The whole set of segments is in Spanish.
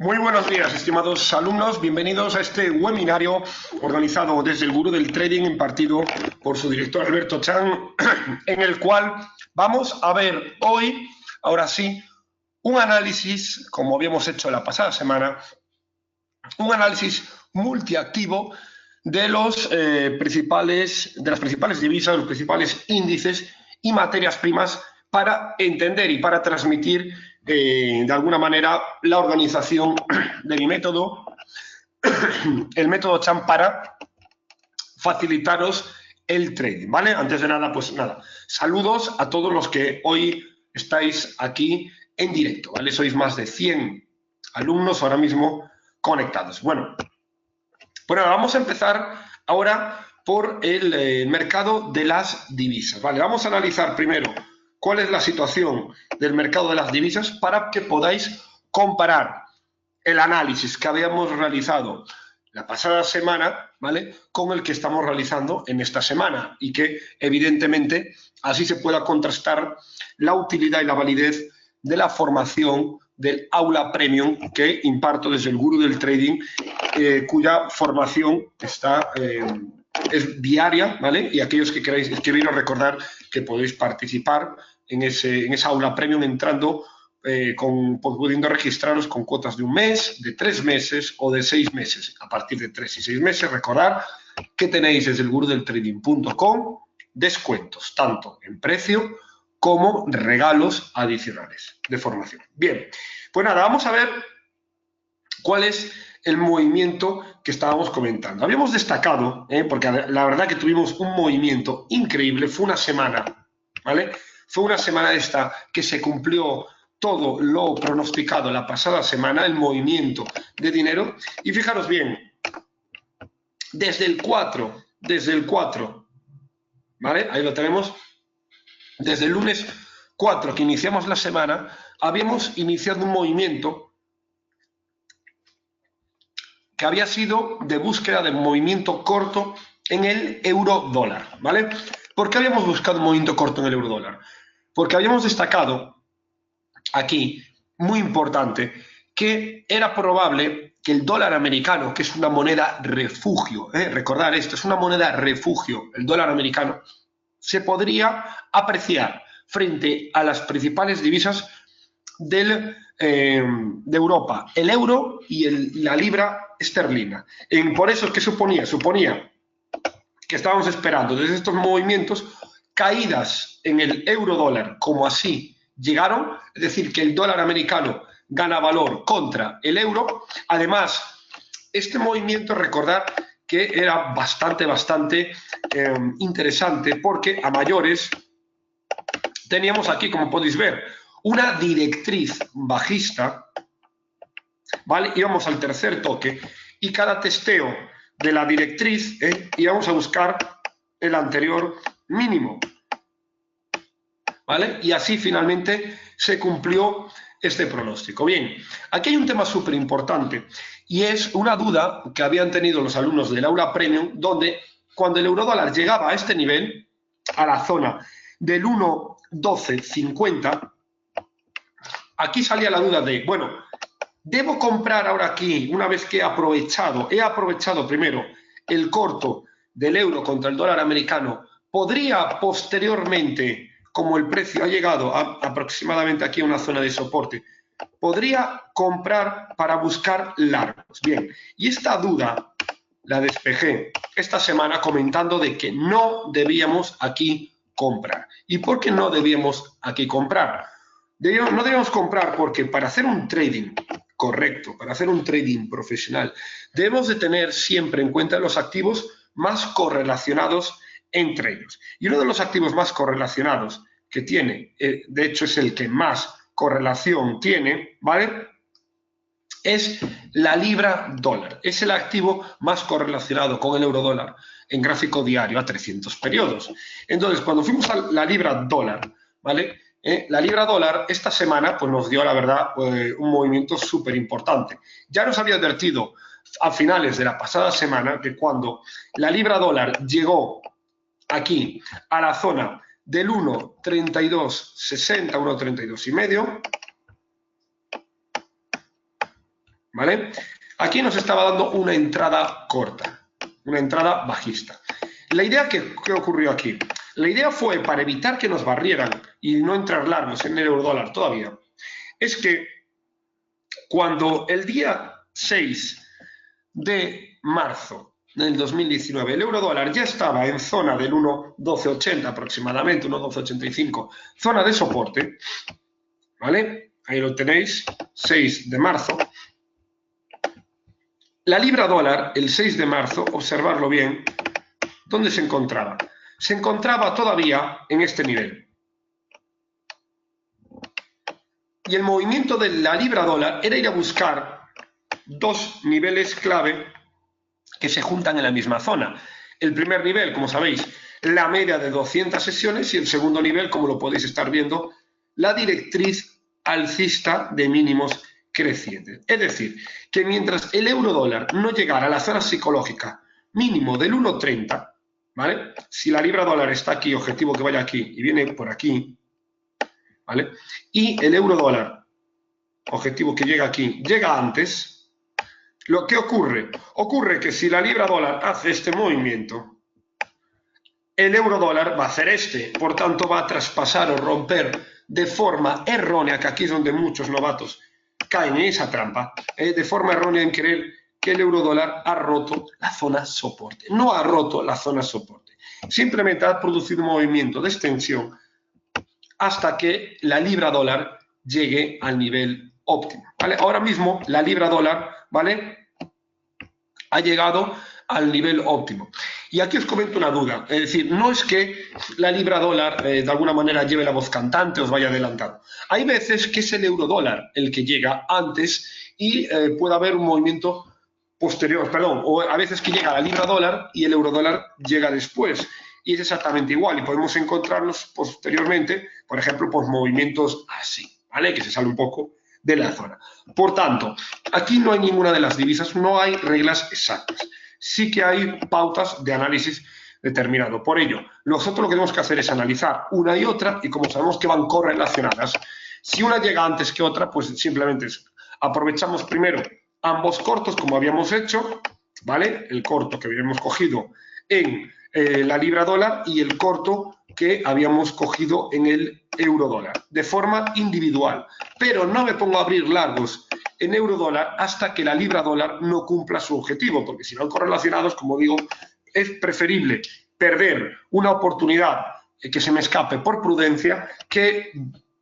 Muy buenos días, estimados alumnos. Bienvenidos a este webinario organizado desde el Gurú del Trading, impartido por su director Alberto Chan, en el cual vamos a ver hoy, ahora sí, un análisis, como habíamos hecho la pasada semana, un análisis multiactivo de las principales divisas, los principales índices y materias primas para entender y para transmitir de alguna manera la organización de mi método, el método Chan, para facilitaros el trading, ¿vale? Antes de nada, pues nada, saludos a todos los que hoy estáis aquí en directo, ¿vale? Sois más de 100 alumnos ahora mismo conectados. Bueno, vamos a empezar ahora por el mercado de las divisas, ¿vale? Vamos a analizar primero cuál es la situación del mercado de las divisas para que podáis comparar el análisis que habíamos realizado la pasada semana, ¿vale?, con el que estamos realizando en esta semana y que evidentemente así se pueda contrastar la utilidad y la validez de la formación del aula premium que imparto desde el Gurú del Trading, cuya formación es diaria, ¿vale? Y aquellos que queráis escribiros, recordar que podéis participar en esa aula premium entrando, pudiendo registraros con cuotas de un mes, de 3 meses o de 6 meses. A partir de 3 y 6 meses, recordad que tenéis desde el gurudeltrading.com descuentos, tanto en precio como regalos adicionales de formación. Bien, pues nada, vamos a ver cuál es el movimiento que estábamos comentando. Habíamos destacado, porque la verdad que tuvimos un movimiento increíble, fue una semana, ¿vale? Fue una semana esta que se cumplió todo lo pronosticado la pasada semana, el movimiento de dinero. Y fijaros bien, desde el 4, ¿vale? Ahí lo tenemos. Desde el lunes 4 que iniciamos la semana, habíamos iniciado un movimiento que había sido de búsqueda de movimiento corto en el euro dólar, ¿vale? ¿Por qué habíamos buscado un movimiento corto en el euro dólar? Porque habíamos destacado aquí, muy importante, que era probable que el dólar americano, que es una moneda refugio, recordar esto, es una moneda refugio, el dólar americano, se podría apreciar frente a las principales divisas de Europa, el euro y la libra esterlina. Por eso, ¿qué suponía? Suponía que estábamos esperando desde estos movimientos caídas en el euro dólar, como así llegaron, es decir, que el dólar americano gana valor contra el euro. Además, este movimiento, recordad que era bastante interesante, porque a mayores teníamos aquí, como podéis ver, una directriz bajista, ¿vale? Íbamos al tercer toque y cada testeo de la directriz íbamos a buscar el anterior mínimo, ¿vale? Y así finalmente se cumplió este pronóstico. Bien, aquí hay un tema súper importante y es una duda que habían tenido los alumnos del aula premium, donde cuando el eurodólar llegaba a este nivel, a la zona del 1,1250, aquí salía la duda de, bueno, ¿debo comprar ahora aquí, una vez que he aprovechado primero el corto del euro contra el dólar americano? ¿Podría posteriormente, como el precio ha llegado aproximadamente aquí a una zona de soporte, podría comprar para buscar largos? Bien, y esta duda la despejé esta semana comentando de que no debíamos aquí comprar. ¿Y por qué no debíamos aquí comprar? No debemos comprar porque para hacer un trading correcto, para hacer un trading profesional, debemos de tener siempre en cuenta los activos más correlacionados entre ellos. Y uno de los activos más correlacionados que tiene, de hecho es el que más correlación tiene, ¿vale?, es la libra dólar. Es el activo más correlacionado con el euro dólar en gráfico diario a 300 periodos. Entonces, cuando fuimos a la libra dólar, ¿vale?, la libra dólar esta semana pues nos dio, la verdad, un movimiento súper importante. Ya nos había advertido a finales de la pasada semana que cuando la libra dólar llegó aquí a la zona del 1,3260, 1,32 y medio, ¿vale? Aquí nos estaba dando una entrada corta, una entrada bajista. La idea ¿qué ocurrió aquí? La idea fue, para evitar que nos barrieran y no entrar largos en el euro-dólar todavía, es que cuando el día 6 de marzo del 2019 el euro-dólar ya estaba en zona del 1,1280 aproximadamente, 1,1285, zona de soporte, ¿vale? Ahí lo tenéis, 6 de marzo. La libra-dólar, el 6 de marzo, observarlo bien, ¿dónde se encontraba? Se encontraba todavía en este nivel. Y el movimiento de la libra-dólar era ir a buscar dos niveles clave que se juntan en la misma zona. El primer nivel, como sabéis, la media de 200 sesiones, y el segundo nivel, como lo podéis estar viendo, la directriz alcista de mínimos crecientes. Es decir, que mientras el euro-dólar no llegara a la zona psicológica mínimo del 1,30, ¿vale? Si la libra-dólar está aquí, objetivo que vaya aquí, y viene por aquí, ¿vale? Y el euro-dólar, objetivo que llega aquí, llega antes, ¿lo que ocurre? Ocurre que si la libra-dólar hace este movimiento, el euro-dólar va a hacer este, por tanto va a traspasar o romper de forma errónea, que aquí es donde muchos novatos caen en esa trampa, de forma errónea en creer que el euro-dólar ha roto la zona soporte. No ha roto la zona soporte, simplemente ha producido un movimiento de extensión hasta que la libra-dólar llegue al nivel óptimo, ¿vale? Ahora mismo la libra-dólar, ¿vale?, ha llegado al nivel óptimo. Y aquí os comento una duda, es decir, no es que la libra-dólar de alguna manera lleve la voz cantante, os vaya adelantando. Hay veces que es el euro-dólar el que llega antes y puede haber un movimiento posterior, perdón, o a veces que llega la libra-dólar y el euro-dólar llega después. Y es exactamente igual, y podemos encontrarnos posteriormente, por ejemplo, por movimientos así, ¿vale? Que se sale un poco de la zona. Por tanto, aquí no hay ninguna de las divisas, no hay reglas exactas. Sí que hay pautas de análisis determinado. Por ello, nosotros lo que tenemos que hacer es analizar una y otra, y como sabemos que van correlacionadas, si una llega antes que otra, pues simplemente aprovechamos primero ambos cortos, como habíamos hecho, ¿vale? El corto que habíamos cogido en la libra-dólar y el corto que habíamos cogido en el euro-dólar, de forma individual. Pero no me pongo a abrir largos en euro-dólar hasta que la libra-dólar no cumpla su objetivo, porque si no correlacionados, como digo, es preferible perder una oportunidad que se me escape por prudencia que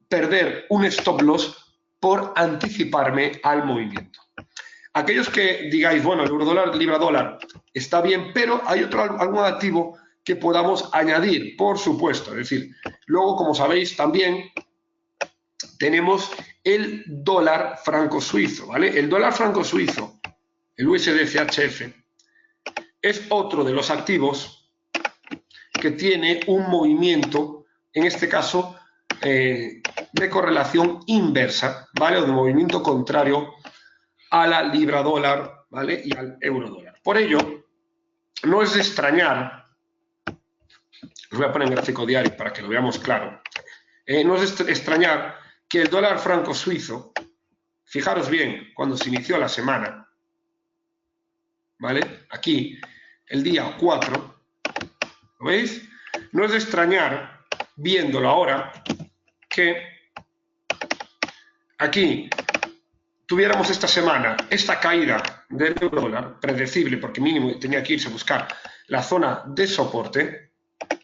perder un stop loss por anticiparme al movimiento. Aquellos que digáis, bueno, el euro-dólar, libra-dólar está bien, pero hay algún activo que podamos añadir, por supuesto. Es decir, luego, como sabéis, también tenemos el dólar franco suizo, ¿vale? El dólar franco suizo, el USD-CHF, es otro de los activos que tiene un movimiento, en este caso, de correlación inversa, ¿vale? O de movimiento contrario a la libra-dólar, ¿vale?, y al euro-dólar. Por ello, no es de extrañar, os voy a poner en gráfico diario para que lo veamos claro, no es de extrañar que el dólar franco suizo, fijaros bien, cuando se inició la semana, ¿vale?, aquí, el día 4, ¿lo veis? No es de extrañar, viéndolo ahora, que aquí tuviéramos esta semana esta caída del euro-dólar, predecible porque mínimo tenía que irse a buscar la zona de soporte.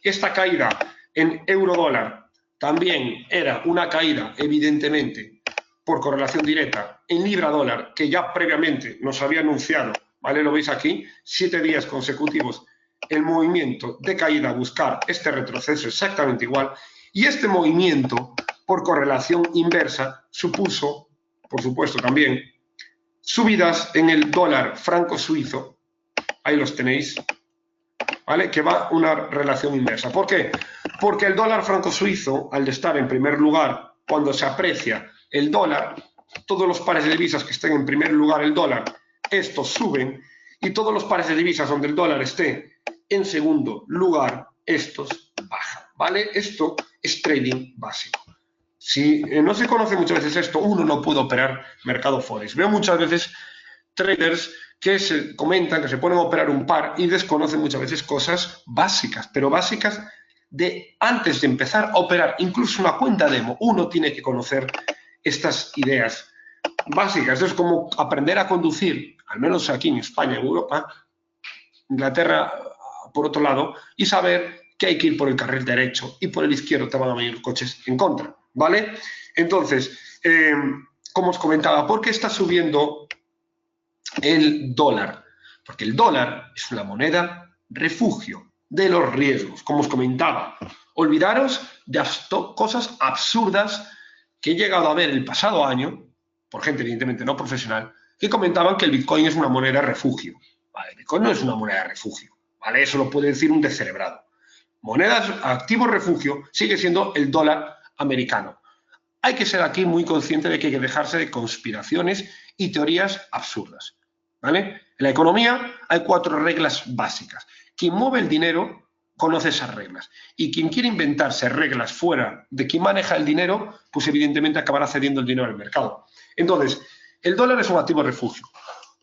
Esta caída en euro-dólar también era una caída, evidentemente, por correlación directa en libra-dólar, que ya previamente nos había anunciado, ¿vale? Lo veis aquí, 7 días consecutivos el movimiento de caída a buscar este retroceso exactamente igual, y este movimiento por correlación inversa supuso, por supuesto también, subidas en el dólar franco suizo, ahí los tenéis, ¿vale?, que va una relación inversa. ¿Por qué? Porque el dólar franco suizo, al estar en primer lugar, cuando se aprecia el dólar, todos los pares de divisas que estén en primer lugar el dólar, estos suben, y todos los pares de divisas donde el dólar esté en segundo lugar, estos bajan, ¿vale? Esto es trading básico. Si no se conoce muchas veces esto, uno no puede operar mercado forex. Veo muchas veces traders que se comentan que se ponen a operar un par y desconocen muchas veces cosas básicas, pero básicas de antes de empezar a operar, incluso una cuenta demo, uno tiene que conocer estas ideas básicas. Esto es como aprender a conducir, al menos aquí en España, en Europa, Inglaterra, por otro lado, y saber que hay que ir por el carril derecho y por el izquierdo te van a venir coches en contra, ¿vale? Entonces, como os comentaba, ¿por qué está subiendo el dólar? Porque el dólar es una moneda refugio de los riesgos, como os comentaba. Olvidaros de cosas absurdas que he llegado a ver el pasado año, por gente evidentemente no profesional, que comentaban que el Bitcoin es una moneda refugio. Vale, el Bitcoin no es una moneda refugio, ¿vale? Eso lo puede decir un descerebrado. Monedas, activo refugio, sigue siendo el dólar americano. Hay que ser aquí muy consciente de que hay que dejarse de conspiraciones y teorías absurdas, ¿vale? En la economía hay 4 reglas básicas. Quien mueve el dinero conoce esas reglas. Y quien quiere inventarse reglas fuera de quien maneja el dinero, pues evidentemente acabará cediendo el dinero al mercado. Entonces, el dólar es un activo refugio.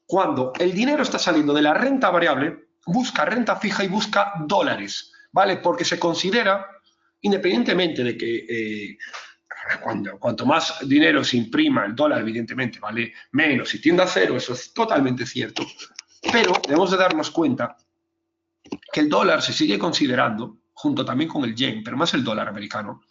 Cuando el dinero está saliendo de la renta variable, busca renta fija y busca dólares, ¿vale? Porque se considera, independientemente de que cuanto más dinero se imprima, el dólar evidentemente vale menos y tiende a cero, eso es totalmente cierto, pero debemos de darnos cuenta que el dólar se sigue considerando, junto también con el yen, pero más el dólar americano,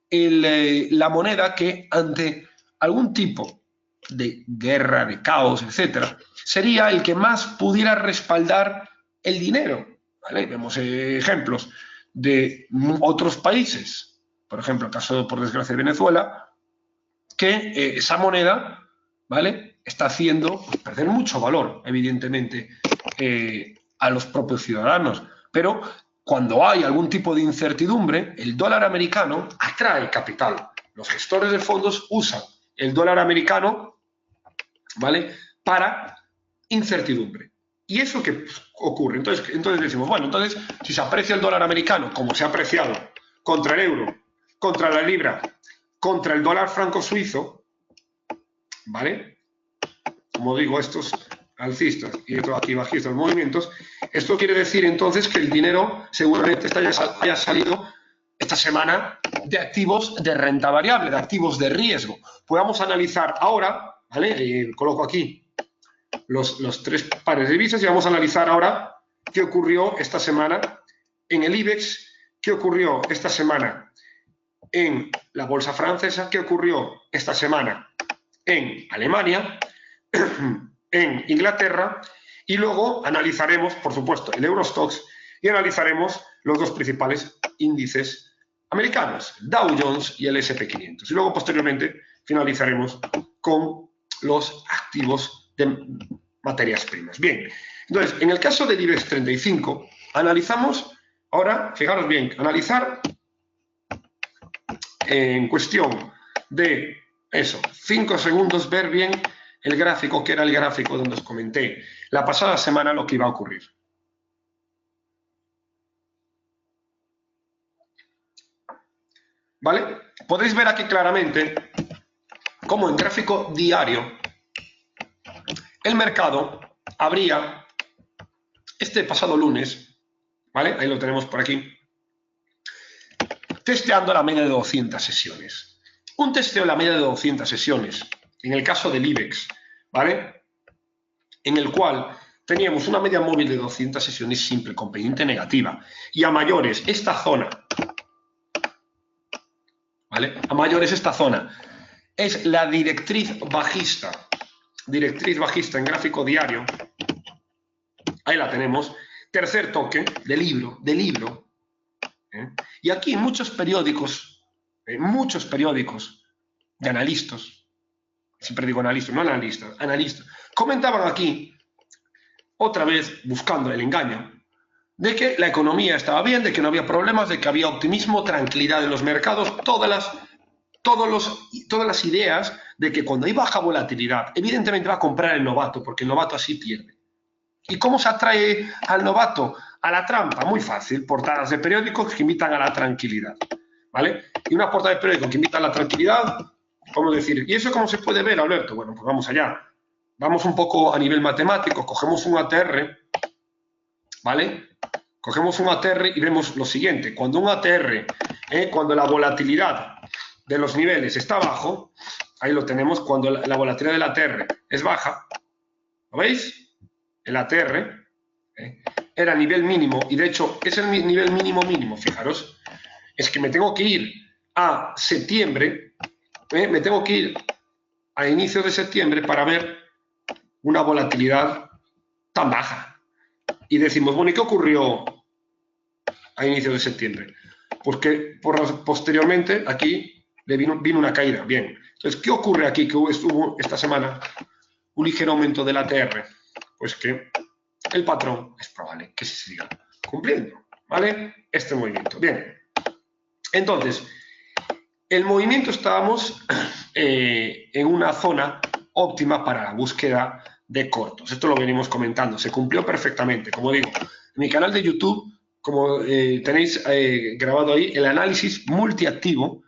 la moneda que ante algún tipo de guerra, de caos, etcétera, sería el que más pudiera respaldar el dinero, ¿vale? Vemos ejemplos de otros países, por ejemplo, el caso, por desgracia, de Venezuela, que esa moneda, ¿vale?, está haciendo perder mucho valor, evidentemente, a los propios ciudadanos. Pero cuando hay algún tipo de incertidumbre, el dólar americano atrae capital. Los gestores de fondos usan el dólar americano, ¿vale?, para incertidumbre. ¿Y eso qué ocurre? Entonces decimos, bueno, entonces, si se aprecia el dólar americano, como se ha apreciado contra el euro, contra la libra, contra el dólar franco suizo, ¿vale? Como digo, estos alcistas y estos aquí bajistas movimientos, esto quiere decir entonces que el dinero seguramente haya salido esta semana de activos de renta variable, de activos de riesgo. Podemos analizar ahora, ¿vale? Coloco aquí los 3 pares de divisas y vamos a analizar ahora qué ocurrió esta semana en el IBEX, qué ocurrió esta semana en la bolsa francesa, qué ocurrió esta semana en Alemania, en Inglaterra, y luego analizaremos, por supuesto, el Eurostoxx y analizaremos los 2 principales índices americanos, Dow Jones y el S&P 500. Y luego, posteriormente, finalizaremos con los activos de materias primas. Bien, entonces, en el caso del IBEX 35, analizamos, ahora, fijaros bien, analizar en cuestión de eso, 5 segundos, ver bien el gráfico, que era el gráfico donde os comenté la pasada semana lo que iba a ocurrir. ¿Vale? Podéis ver aquí claramente cómo en gráfico diario el mercado abría este pasado lunes, ¿vale? Ahí lo tenemos por aquí, testeando la media de 200 sesiones. Un testeo de la media de 200 sesiones, en el caso del IBEX, ¿vale?, en el cual teníamos una media móvil de 200 sesiones simple con pendiente negativa, y a mayores esta zona, ¿vale?, a mayores esta zona es la directriz bajista en gráfico diario, ahí la tenemos, tercer toque de libro, y aquí muchos periódicos de analistas, siempre digo analistas, no analistas, comentaban aquí, otra vez buscando el engaño, de que la economía estaba bien, de que no había problemas, de que había optimismo, tranquilidad en los mercados, todas las ideas de que cuando hay baja volatilidad, evidentemente va a comprar el novato, porque el novato así pierde. ¿Y cómo se atrae al novato? A la trampa, muy fácil, portadas de periódicos que invitan a la tranquilidad, ¿vale? Y una portada de periódico que invita a la tranquilidad, ¿cómo decir? ¿Y eso cómo se puede ver, Alberto? Bueno, pues vamos allá. vamos un poco a nivel matemático, cogemos un ATR, ¿vale? Cogemos un ATR y vemos lo siguiente. Cuando un ATR, cuando la volatilidad de los niveles está bajo, ahí lo tenemos, cuando la volatilidad del ATR es baja, ¿lo veis? El ATR era nivel mínimo, y de hecho es el nivel mínimo, fijaros, es que me tengo que ir a septiembre, me tengo que ir a inicios de septiembre para ver una volatilidad tan baja. Y decimos, bueno, ¿y qué ocurrió a inicios de septiembre? Pues que posteriormente aquí le vino una caída. Bien, entonces, ¿qué ocurre aquí? Que hubo esta semana un ligero aumento del ATR. Pues que el patrón es probable que se siga cumpliendo, ¿vale? Este movimiento. Bien, entonces, el movimiento estábamos en una zona óptima para la búsqueda de cortos. Esto lo venimos comentando, se cumplió perfectamente. Como digo, en mi canal de YouTube, como tenéis grabado ahí, el análisis multiactivo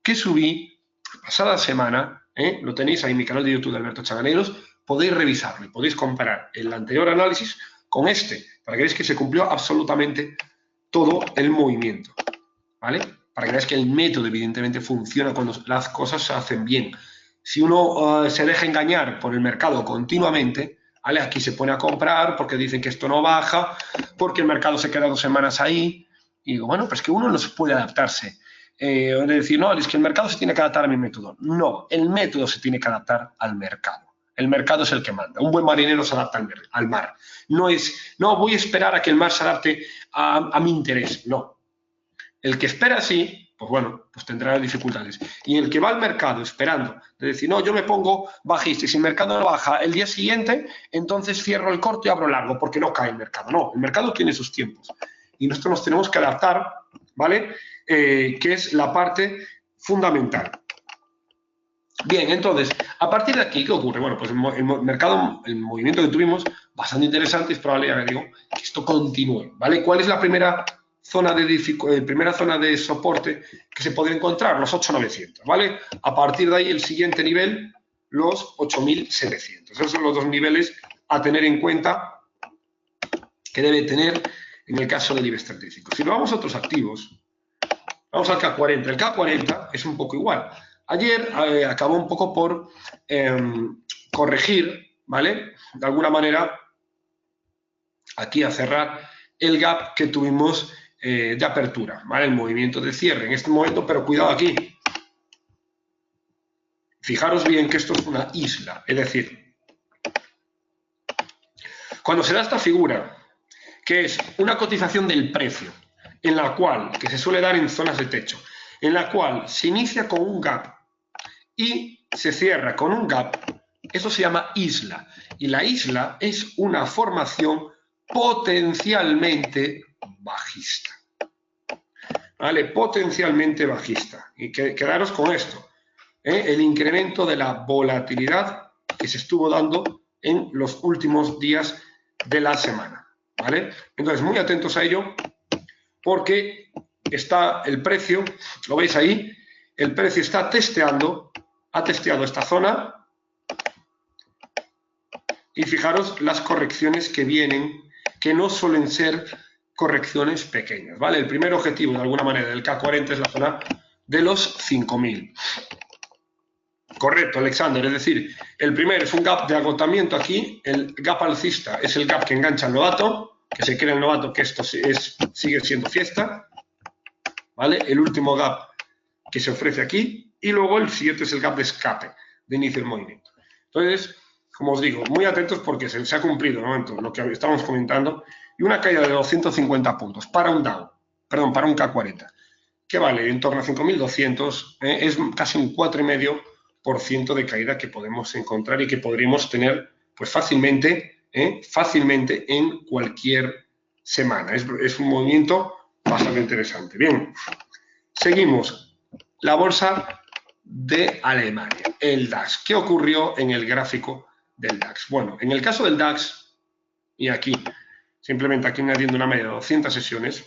que subí pasada semana, lo tenéis ahí en mi canal de YouTube de Alberto Chaganeros, podéis revisarlo y podéis comparar el anterior análisis con este, para que veáis que se cumplió absolutamente todo el movimiento, ¿vale? Para que veáis que el método evidentemente funciona cuando las cosas se hacen bien. Si uno se deja engañar por el mercado continuamente, ¿vale? Aquí se pone a comprar porque dicen que esto no baja, porque el mercado se queda 2 semanas ahí, y digo, bueno, pues que uno no se puede adaptarse. De decir, no, es que el mercado se tiene que adaptar a mi método. No, el método se tiene que adaptar al mercado. El mercado es el que manda. Un buen marinero se adapta al mar. No es, no, voy a esperar a que el mar se adapte a mi interés. No. El que espera así, pues bueno, pues tendrá dificultades. Y el que va al mercado esperando, de decir, no, yo me pongo bajista y si el mercado no baja el día siguiente, entonces cierro el corto y abro largo, porque no cae el mercado. No, el mercado tiene sus tiempos. Y nosotros nos tenemos que adaptar, ¿vale? Que es la parte fundamental. Bien, entonces, a partir de aquí, ¿qué ocurre? Bueno, pues el mercado, el movimiento que tuvimos, bastante interesante, es probable, ya digo, que esto continúe, ¿vale? ¿Cuál es la primera zona de soporte que se podría encontrar? Los 8.900, ¿vale? A partir de ahí, el siguiente nivel, los 8.700. Esos son los dos niveles a tener en cuenta que debe tener en el caso del IBEX 35. Si nos vamos a otros activos, vamos al K40. El K40 es un poco igual. Ayer acabó un poco por corregir, ¿vale? De alguna manera, aquí a cerrar el gap que tuvimos de apertura, ¿vale? El movimiento de cierre en este momento, pero cuidado aquí. Fijaros bien que esto es una isla, es decir, cuando se da esta figura, que es una cotización del precio, en la cual, que se suele dar en zonas de techo, en la cual se inicia con un gap y se cierra con un gap, eso se llama isla. Y la isla es una formación potencialmente bajista. ¿Vale? Potencialmente bajista. Y quedaros con esto. El incremento de la volatilidad que se estuvo dando en los últimos días de la semana. ¿Vale? Entonces, muy atentos a ello, porque está el precio, lo veis ahí, el precio está testeando, ha testeado esta zona, y fijaros las correcciones que vienen, que no suelen ser correcciones pequeñas, ¿vale? El primer objetivo, de alguna manera, del K40 es la zona de los 5.000. Correcto, Alexander, es decir, el primero es un gap de agotamiento aquí, el gap alcista es el gap que engancha al novato, que se cree el novato que esto sigue siendo fiesta, ¿vale? El último gap que se ofrece aquí, y luego el siguiente es el gap de escape, de inicio del movimiento. Entonces, como os digo, muy atentos porque se ha cumplido, ¿no? Entonces, lo que estamos comentando, y una caída de 250 puntos para un Dow, perdón, para un K40, que vale en torno a 5.200, es casi un 4,5% de caída que podemos encontrar y que podríamos tener pues fácilmente en cualquier semana. Es un movimiento bastante interesante. Bien, seguimos. La bolsa de Alemania, el DAX. ¿Qué ocurrió en el gráfico del DAX? Bueno, en el caso del DAX, y aquí, simplemente aquí añadiendo una media de 200 sesiones,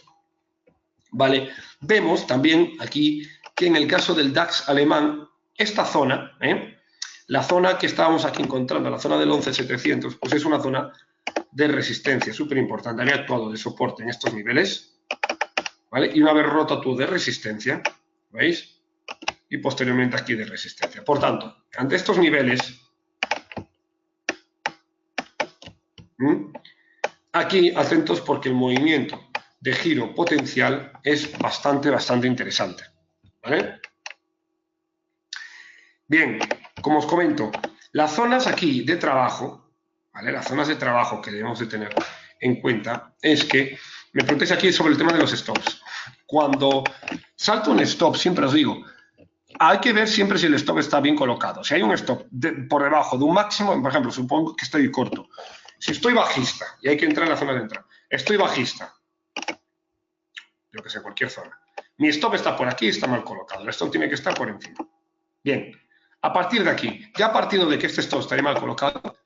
¿vale? Vemos también aquí que en el caso del DAX alemán, esta zona, La zona que estábamos aquí encontrando, la zona del 11.700, pues es una zona de resistencia, súper importante. Había actuado de soporte en estos niveles, ¿vale? Y una vez roto tú de resistencia, ¿veis? Y posteriormente aquí de resistencia. Por tanto, ante estos niveles, aquí atentos porque el movimiento de giro potencial es bastante interesante, ¿vale? Bien, como os comento, las zonas aquí de trabajo, ¿vale? Las zonas de trabajo que debemos de tener en cuenta es que, me preguntéis aquí sobre el tema de los stops. Cuando salto un stop, siempre os digo, hay que ver siempre si el stop está bien colocado. Si hay un stop por debajo de un máximo, por ejemplo, supongo que estoy corto. Si estoy bajista, y hay que entrar en la zona de entrada, estoy bajista, yo que sé, cualquier zona. Mi stop está por aquí, está mal colocado. El stop tiene que estar por encima. Bien, a partir de aquí, ya partiendo de que este stop estaría mal colocado,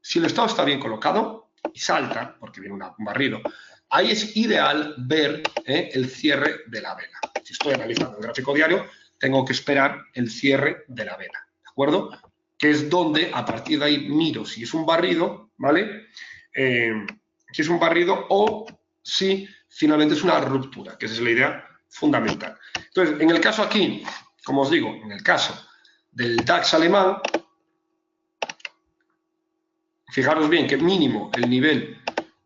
si el stop está bien colocado y salta, porque viene un barrido, ahí es ideal ver el cierre de la vela. Si estoy analizando el gráfico diario, tengo que esperar el cierre de la vela, ¿de acuerdo? Que es donde a partir de ahí miro si es un barrido, ¿vale? Si es un barrido o si finalmente es una ruptura, que esa es la idea fundamental. Entonces, en el caso aquí, como os digo, en el caso del DAX alemán, fijaros bien que mínimo el nivel,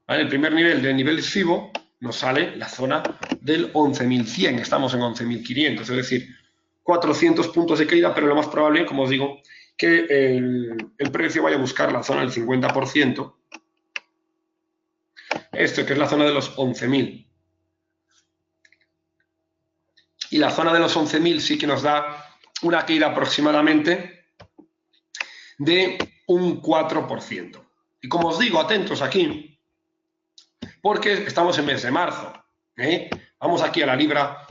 ¿vale? El primer nivel del nivel FIBO nos sale la zona del 11.100, estamos en 11.500, es decir, 400 puntos de caída, pero lo más probable, como os digo, que el precio vaya a buscar la zona del 50%, esto que es la zona de los 11.000. Y la zona de los 11.000 sí que nos da una caída aproximadamente de un 4%. Y como os digo, atentos aquí, porque estamos en mes de marzo. Vamos aquí a la libra,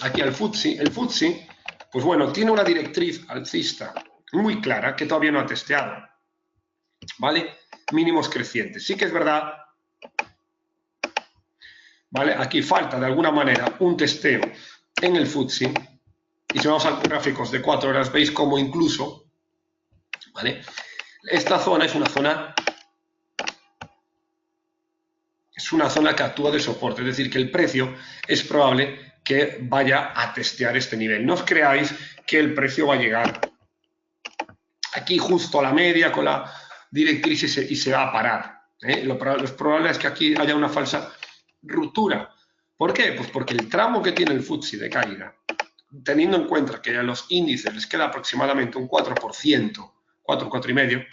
aquí al FTSE. El FTSE, pues bueno, tiene una directriz alcista muy clara que todavía no ha testeado, ¿vale? Mínimos crecientes. Sí que es verdad, ¿vale? Aquí falta de alguna manera un testeo en el FTSE. Y si vamos a gráficos de 4 horas, veis como incluso, ¿vale? Esta zona es una zona que actúa de soporte, es decir, que el precio es probable que vaya a testear este nivel. No os creáis que el precio va a llegar aquí justo a la media con la directriz y se va a parar. Lo probable es que aquí haya una falsa ruptura. ¿Por qué? Pues porque el tramo que tiene el FTSE de caída, teniendo en cuenta que a los índices les queda aproximadamente un 4%, 4,5%,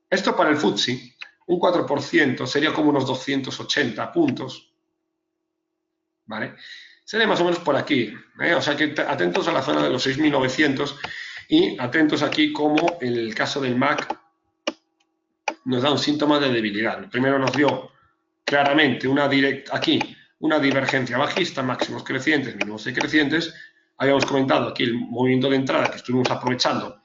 esto para el FTSE, un 4% sería como unos 280 puntos, ¿vale? Sería más o menos por aquí, O sea que atentos a la zona de los 6.900 y atentos aquí como en el caso del MAC nos da un síntoma de debilidad. Primero nos dio claramente aquí una divergencia bajista, máximos crecientes, mínimos decrecientes. Habíamos comentado aquí el movimiento de entrada que estuvimos aprovechando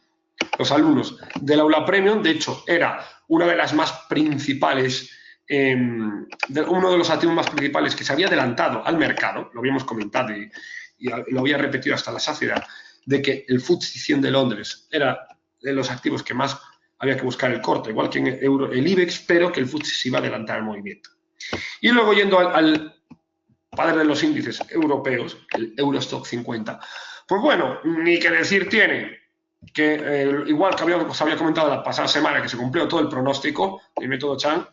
los alumnos del aula premium. De hecho, era una de las más principales, uno de los activos más principales que se había adelantado al mercado, lo habíamos comentado y lo había repetido hasta la saciedad, de que el FTSE 100 de Londres era de los activos que más había que buscar el corte, igual que en el IBEX, pero que el FTSE se iba a adelantar al movimiento. Y luego yendo al padre de los índices europeos, el Eurostock 50, pues bueno, ni que decir tiene que igual que os había comentado la pasada semana que se cumplió todo el pronóstico del método Chang,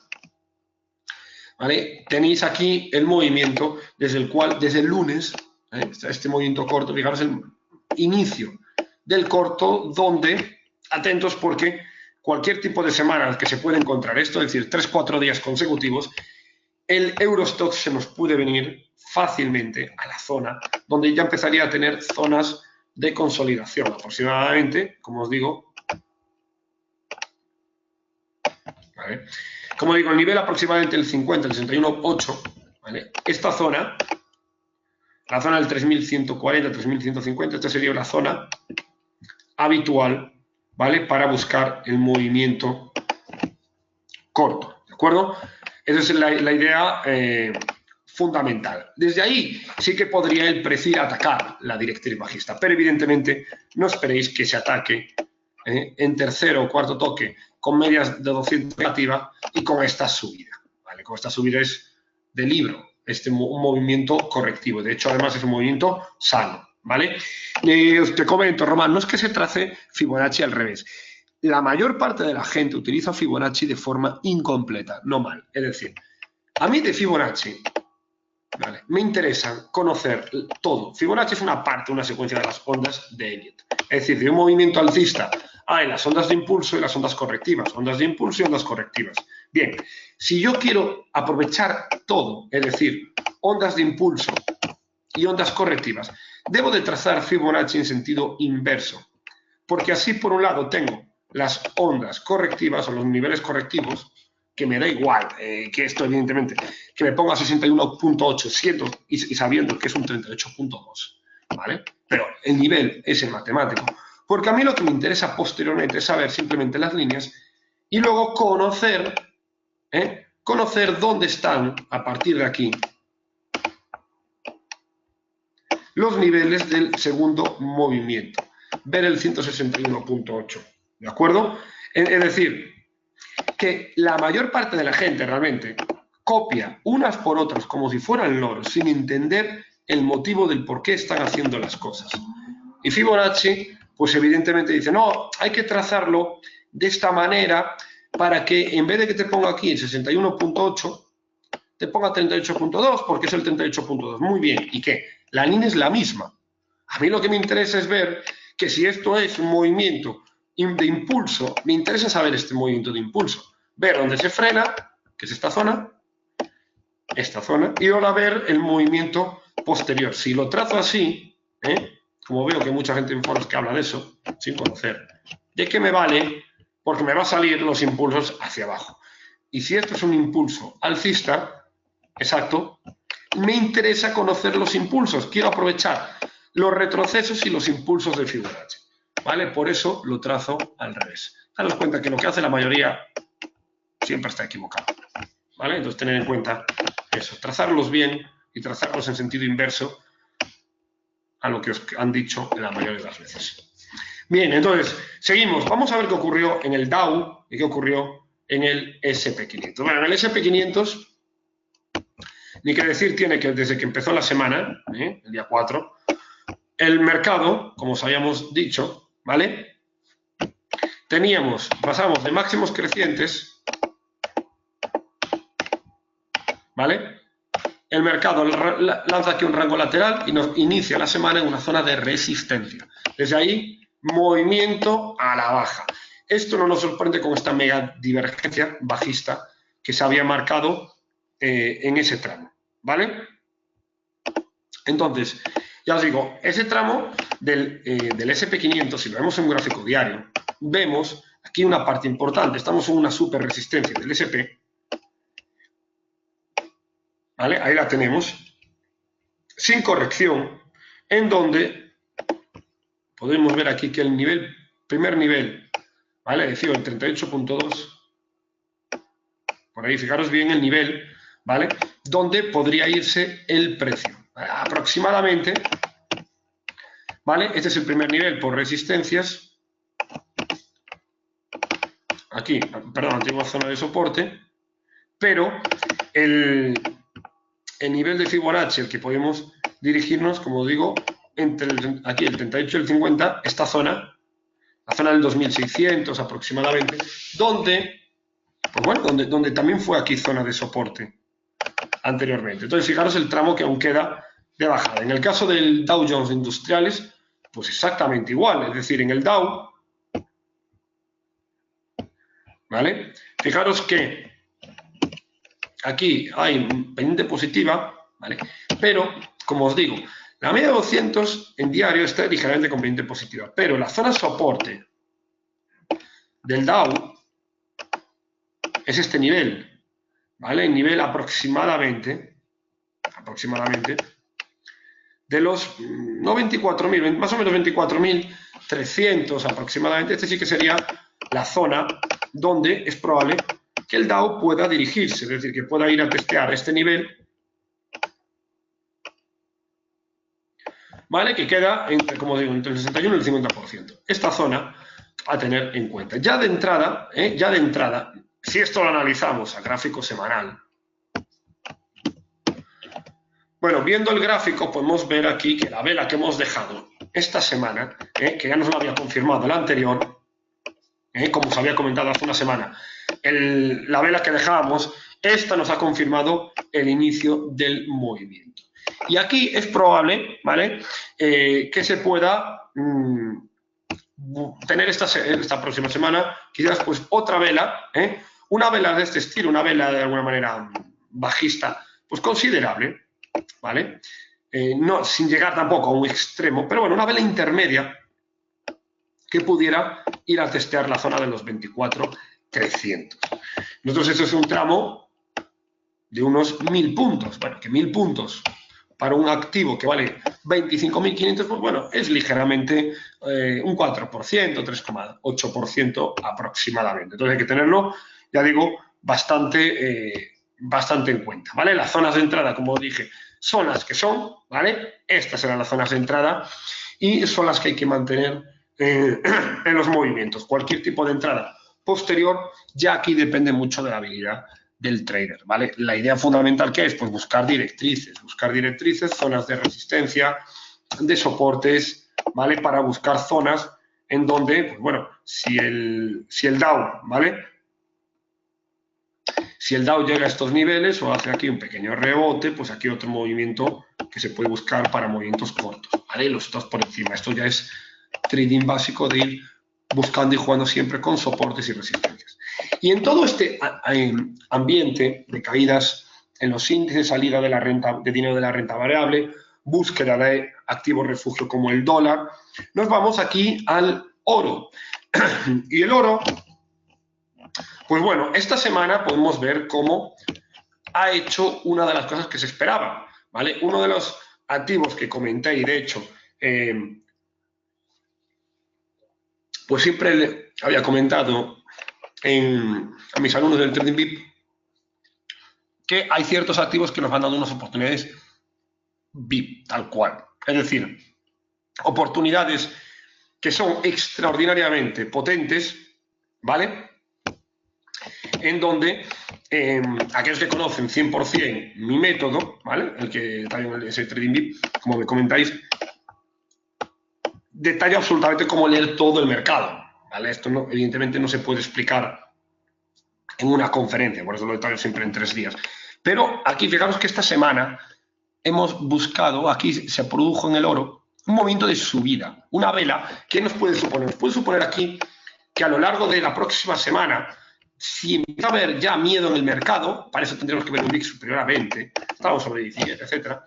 ¿vale? Tenéis aquí el movimiento desde el lunes, este movimiento corto, fijaros el inicio del corto, donde, atentos porque cualquier tipo de semana que se puede encontrar esto, es decir, 3-4 días consecutivos, el Eurostock se nos puede venir fácilmente a la zona donde ya empezaría a tener zonas de consolidación, aproximadamente, como os digo, ¿vale? Como digo, el nivel aproximadamente el 50, el 61,8, ¿vale? Esta zona, la zona del 3.140, 3.150, esta sería la zona habitual, ¿vale? Para buscar el movimiento corto, ¿de acuerdo? Esa es la idea fundamental. Desde ahí sí que podría el precio atacar la directriz bajista, pero evidentemente no esperéis que se ataque en tercero o cuarto toque con medias de 200 negativa y con esta subida, ¿vale? Con esta subida es de libro, un movimiento correctivo. De hecho, además es un movimiento sano, ¿vale? Te comento, Román, no es que se trace Fibonacci al revés. La mayor parte de la gente utiliza Fibonacci de forma incompleta, no mal. Es decir, a mí de Fibonacci, ¿vale?, me interesa conocer todo. Fibonacci es una parte, una secuencia de las ondas de Elliott. Es decir, de un movimiento alcista hay las ondas de impulso y las ondas correctivas. Ondas de impulso y ondas correctivas. Bien, si yo quiero aprovechar todo, es decir, ondas de impulso y ondas correctivas, debo de trazar Fibonacci en sentido inverso. Porque así, por un lado, tengo las ondas correctivas o los niveles correctivos, que me da igual, que esto evidentemente, que me ponga 61.8 siendo y sabiendo que es un 38.2, ¿vale? Pero el nivel es el matemático. Porque a mí lo que me interesa posteriormente es saber simplemente las líneas y luego conocer dónde están, a partir de aquí, los niveles del segundo movimiento. Ver el 161.8, ¿de acuerdo? Es decir, que la mayor parte de la gente realmente copia unas por otras como si fueran loros, sin entender el motivo del por qué están haciendo las cosas. Y Fibonacci, pues evidentemente dice, no, hay que trazarlo de esta manera para que en vez de que te ponga aquí el 61.8, te ponga 38.2, porque es el 38.2. Muy bien, ¿y qué? La línea es la misma. A mí lo que me interesa es ver que si esto es un movimiento de impulso, me interesa saber este movimiento de impulso. Ver dónde se frena, que es esta zona, y ahora ver el movimiento posterior. Si lo trazo así, como veo que mucha gente en foros que habla de eso, sin conocer, ¿de qué me vale? Porque me va a salir los impulsos hacia abajo. Y si esto es un impulso alcista, exacto, me interesa conocer los impulsos. Quiero aprovechar los retrocesos y los impulsos de Fibonacci, ¿vale? Por eso lo trazo al revés. Daros cuenta que lo que hace la mayoría siempre está equivocado, ¿vale? Entonces, tener en cuenta eso, trazarlos bien y trazarlos en sentido inverso a lo que os han dicho la mayoría de las veces. Bien, entonces, seguimos. Vamos a ver qué ocurrió en el Dow y qué ocurrió en el SP500. Bueno, en el SP500, ni que decir tiene que desde que empezó la semana, el día 4, el mercado, como os habíamos dicho, ¿vale? Pasamos de máximos crecientes, ¿vale? El mercado lanza aquí un rango lateral y nos inicia la semana en una zona de resistencia. Desde ahí, movimiento a la baja. Esto no nos sorprende con esta mega divergencia bajista que se había marcado en ese tramo, ¿vale? Entonces, ya os digo, ese tramo del SP500, si lo vemos en un gráfico diario, vemos aquí una parte importante. Estamos en una super resistencia del SP, ¿vale? Ahí la tenemos, sin corrección, en donde podemos ver aquí que el primer nivel, ¿vale? Decía el 38.2, por ahí fijaros bien el nivel, ¿vale? Donde podría irse el precio, aproximadamente, ¿vale? Este es el primer nivel por resistencias, aquí, perdón, antigua zona de soporte, pero el nivel de Fibonacci al que podemos dirigirnos, como digo, entre aquí el 38 y el 50, esta zona, la zona del 2600 aproximadamente, donde, pues bueno, donde también fue aquí zona de soporte anteriormente. Entonces, fijaros el tramo que aún queda de bajada. En el caso del Dow Jones Industriales, pues exactamente igual, es decir, en el Dow, ¿vale? Fijaros que aquí hay pendiente positiva, ¿vale? Pero, como os digo, la media de 200 en diario está ligeramente con pendiente positiva, pero la zona soporte del Dow es este nivel, ¿vale? El nivel aproximadamente de los, no 24.000, más o menos 24.300 aproximadamente. Este sí que sería la zona donde es probable que el Dow pueda dirigirse, es decir, que pueda ir a testear este nivel, ¿vale? Que queda, como digo, entre el 61 y el 50%. Esta zona, a tener en cuenta. Ya de entrada, si esto lo analizamos a gráfico semanal, bueno, viendo el gráfico podemos ver aquí que la vela que hemos dejado esta semana, que ya nos lo había confirmado la anterior, como os había comentado hace una semana, la vela que dejábamos, esta nos ha confirmado el inicio del movimiento. Y aquí es probable, ¿vale?, que se pueda tener esta próxima semana quizás pues otra vela, una vela de este estilo, una vela de alguna manera bajista, pues considerable, ¿vale? No, sin llegar tampoco a un extremo, pero bueno, una vela intermedia que pudiera ir a testear la zona de los 24.300. Nosotros esto es un tramo de unos 1.000 puntos. Bueno, que 1.000 puntos para un activo que vale 25.500, pues bueno, es ligeramente un 4%, 3,8% aproximadamente. Entonces hay que tenerlo, ya digo, bastante en cuenta, ¿vale? Las zonas de entrada, como dije, son las que son, ¿vale? Estas serán las zonas de entrada y son las que hay que mantener en los movimientos. Cualquier tipo de entrada posterior, ya aquí depende mucho de la habilidad del trader, ¿vale? La idea fundamental que es, pues buscar directrices, zonas de resistencia, de soportes, ¿vale? Para buscar zonas en donde, pues bueno, si el Dow, ¿vale?, si el Dow llega a estos niveles o hace aquí un pequeño rebote, pues aquí otro movimiento que se puede buscar para movimientos cortos, ¿vale? Los dos por encima. Esto ya es trading básico de ir buscando y jugando siempre con soportes y resistencias. Y en todo este ambiente de caídas en los índices, salida de la renta, de dinero de la renta variable, búsqueda de activos refugio como el dólar, nos vamos aquí al oro. Y el oro, pues bueno, esta semana podemos ver cómo ha hecho una de las cosas que se esperaba, ¿vale? Uno de los activos que comenté y de hecho, pues siempre le había comentado a mis alumnos del Trading VIP que hay ciertos activos que nos van dando unas oportunidades VIP, tal cual. Es decir, oportunidades que son extraordinariamente potentes, ¿vale?, en donde aquellos que conocen 100% mi método, ¿vale?, el que también es el Trading VIP, como me comentáis, detalla absolutamente cómo leer todo el mercado, ¿vale? Esto no, evidentemente no se puede explicar en una conferencia, por eso lo detallo siempre en 3 días. Pero aquí fijaros que esta semana hemos buscado, aquí se produjo en el oro un movimiento de subida, una vela. ¿Qué nos puede suponer? Nos puede suponer aquí que a lo largo de la próxima semana, si empieza a haber ya miedo en el mercado, para eso tendremos que ver un VIX superior a 20, estamos sobre 17, etcétera,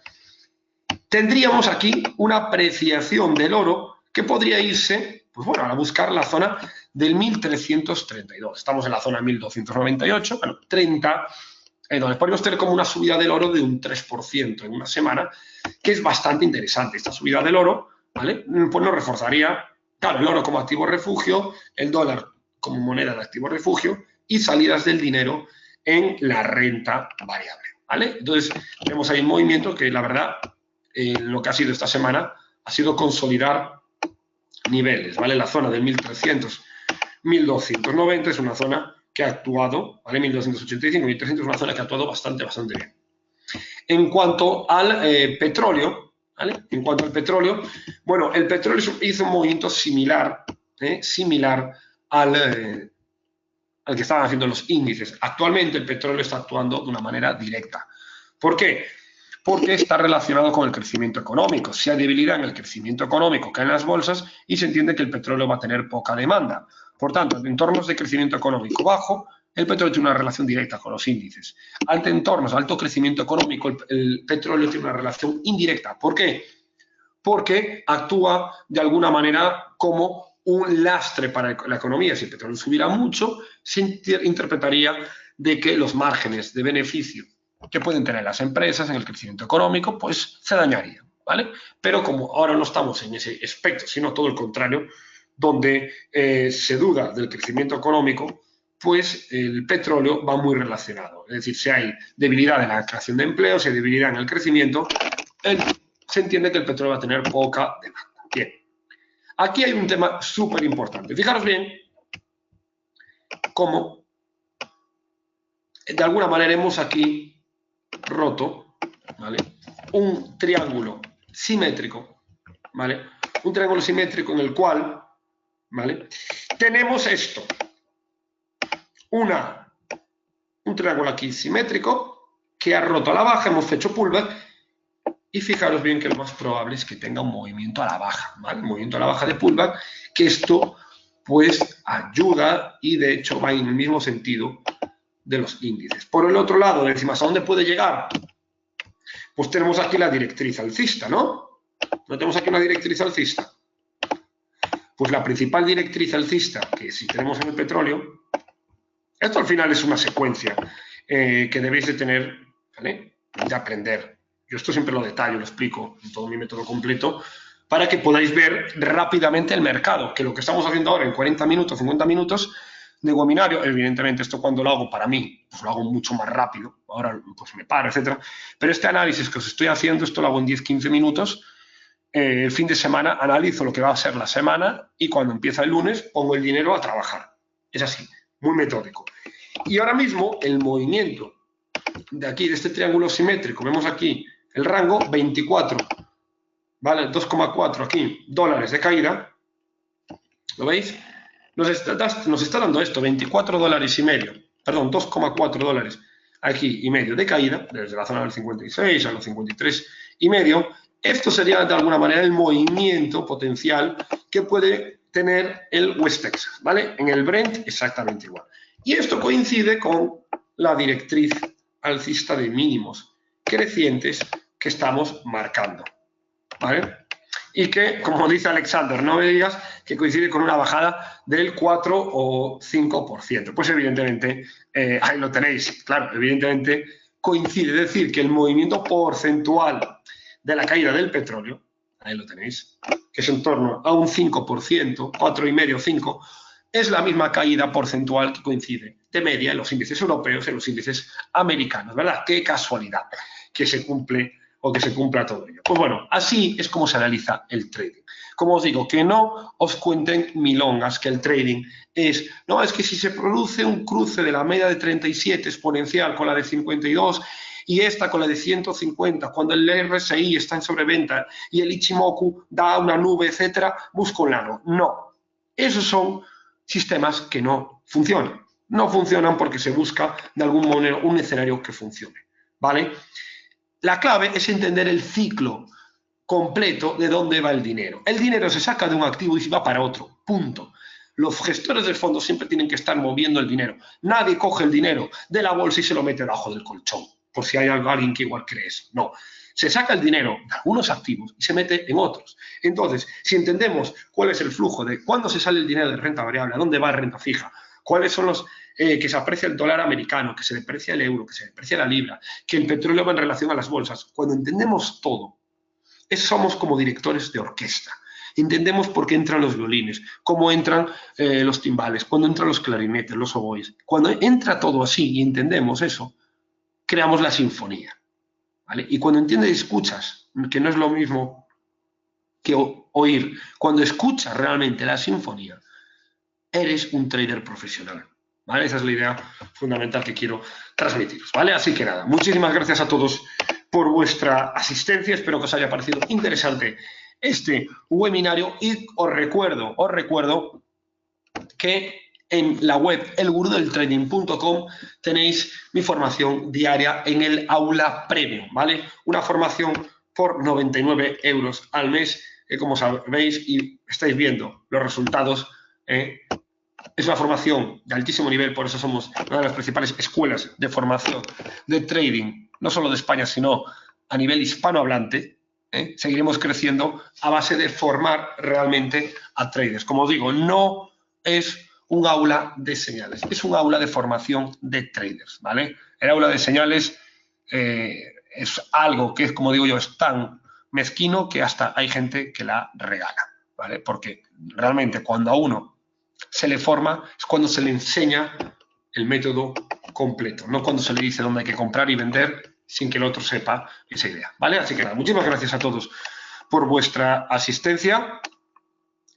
tendríamos aquí una apreciación del oro que podría irse, pues bueno, a buscar la zona del 1332. Estamos en la zona 1298, bueno, 30, donde podríamos tener como una subida del oro de un 3% en una semana, que es bastante interesante. Esta subida del oro, ¿vale?, pues nos reforzaría, claro, el oro como activo refugio, el dólar como moneda de activo refugio y salidas del dinero en la renta variable, ¿vale? Entonces, vemos ahí un movimiento que, la verdad, lo que ha sido esta semana ha sido consolidar niveles, ¿vale? La zona del 1300, 1290 es una zona que ha actuado, ¿vale? 1285, 1300 es una zona que ha actuado bastante bien. En cuanto al petróleo, ¿vale? En cuanto al petróleo, bueno, el petróleo hizo un movimiento similar al que estaban haciendo los índices. Actualmente el petróleo está actuando de una manera directa. ¿Por qué? Porque está relacionado con el crecimiento económico. Si hay debilidad en el crecimiento económico, caen las bolsas y se entiende que el petróleo va a tener poca demanda. Por tanto, en entornos de crecimiento económico bajo, el petróleo tiene una relación directa con los índices. Ante entornos de alto crecimiento económico, el petróleo tiene una relación indirecta. ¿Por qué? Porque actúa de alguna manera como un lastre para la economía. Si el petróleo subiera mucho, se interpretaría de que los márgenes de beneficio que pueden tener las empresas en el crecimiento económico, pues se dañarían, ¿vale? Pero como ahora no estamos en ese aspecto, sino todo el contrario, donde se duda del crecimiento económico, pues el petróleo va muy relacionado. Es decir, si hay debilidad en la creación de empleo, si hay debilidad en el crecimiento, se entiende que el petróleo va a tener poca demanda. Bien. Aquí hay un tema súper importante. Fijaros bien cómo, de alguna manera, hemos aquí roto, ¿vale?, un triángulo simétrico, ¿vale? Un triángulo simétrico en el cual, ¿vale?, tenemos esto. Un triángulo aquí simétrico que ha roto a la baja, hemos hecho pullback, y fijaros bien que lo más probable es que tenga un movimiento a la baja, ¿vale? Un movimiento a la baja de pullback, que esto pues ayuda y de hecho va en el mismo sentido de los índices. Por el otro lado, decimos, ¿a dónde puede llegar? Pues tenemos aquí la directriz alcista, ¿no? ¿No tenemos aquí una directriz alcista? Pues la principal directriz alcista que si tenemos en el petróleo, esto al final es una secuencia que debéis de tener, ¿vale?, de aprender. Yo esto siempre lo detallo, lo explico en todo mi método completo, para que podáis ver rápidamente el mercado, que lo que estamos haciendo ahora en 40 minutos, 50 minutos de webinario, evidentemente esto cuando lo hago para mí, pues lo hago mucho más rápido, ahora pues me paro, etcétera, pero este análisis que os estoy haciendo, esto lo hago en 10-15 minutos, el fin de semana analizo lo que va a ser la semana y cuando empieza el lunes pongo el dinero a trabajar. Es así, muy metódico. Y ahora mismo el movimiento de aquí, de este triángulo simétrico, vemos aquí el rango 24, ¿vale? 2,4 aquí, dólares de caída, ¿lo veis? Nos está dando esto, 24 dólares y medio, perdón, 2,4 dólares aquí y medio de caída, desde la zona del 56 a los 53 y medio. Esto sería de alguna manera el movimiento potencial que puede tener el West Texas, ¿vale? En el Brent exactamente igual. Y esto coincide con la directriz alcista de mínimos crecientes que estamos marcando, ¿vale? Y que, como dice Alexander, no me digas que coincide con una bajada del 4 o 5%. Pues evidentemente, ahí lo tenéis, claro, evidentemente coincide, es decir, que el movimiento porcentual de la caída del petróleo, ahí lo tenéis, que es en torno a un 5%, 4,5, 5%, es la misma caída porcentual que coincide de media en los índices europeos, en los índices americanos, ¿verdad? Qué casualidad que se cumple o que se cumpla todo ello. Pues bueno, así es como se analiza el trading. Como os digo, que no os cuenten milongas, que el trading es, no, es que si se produce un cruce de la media de 37 exponencial con la de 52 y esta con la de 150, cuando el RSI está en sobreventa y el Ichimoku da una nube, etcétera, busco un lado. No, esos son sistemas que no funcionan. No funcionan porque se busca de algún modo un escenario que funcione, ¿vale? La clave es entender el ciclo completo de dónde va el dinero. El dinero se saca de un activo y se va para otro, punto. Los gestores de fondos siempre tienen que estar moviendo el dinero. Nadie coge el dinero de la bolsa y se lo mete debajo del colchón, por si hay alguien que igual cree eso. No, se saca el dinero de algunos activos y se mete en otros. Entonces, si entendemos cuál es el flujo de cuándo se sale el dinero de renta variable, a dónde va renta fija, cuáles son los que se aprecia el dólar americano, que se deprecia el euro, que se deprecia la libra, que el petróleo va en relación a las bolsas. Cuando entendemos todo, somos como directores de orquesta. Entendemos por qué entran los violines, cómo entran los timbales, cuándo entran los clarinetes, los oboes. Cuando entra todo así y entendemos eso, creamos la sinfonía, ¿vale? Y cuando entiendes y escuchas, que no es lo mismo que oír, cuando escuchas realmente la sinfonía, eres un trader profesional, ¿vale? Esa es la idea fundamental que quiero transmitiros, ¿vale? Así que nada, muchísimas gracias a todos por vuestra asistencia, espero que os haya parecido interesante este webinario y os recuerdo que en la web elgurudeltrading.com tenéis mi formación diaria en el aula premium, ¿vale? Una formación por 99 euros al mes, que como sabéis y estáis viendo los resultados, es una formación de altísimo nivel, por eso somos una de las principales escuelas de formación de trading, no solo de España, sino a nivel hispanohablante. Seguiremos creciendo a base de formar realmente a traders. Como os digo, no es un aula de señales, es un aula de formación de traders, ¿vale? El aula de señales es algo que, como digo yo, es tan mezquino que hasta hay gente que la regala, ¿vale? Porque realmente cuando a uno se le forma es cuando se le enseña el método completo, no cuando se le dice dónde hay que comprar y vender sin que el otro sepa esa idea, ¿vale? Así que nada, muchísimas gracias a todos por vuestra asistencia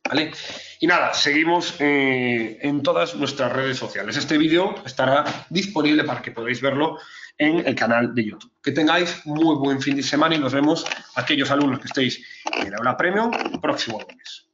¿vale? Y nada, seguimos en todas nuestras redes sociales. Este vídeo estará disponible para que podáis verlo en el canal de YouTube. Que tengáis muy buen fin de semana y nos vemos aquellos alumnos que estéis en el aula premium el próximo lunes.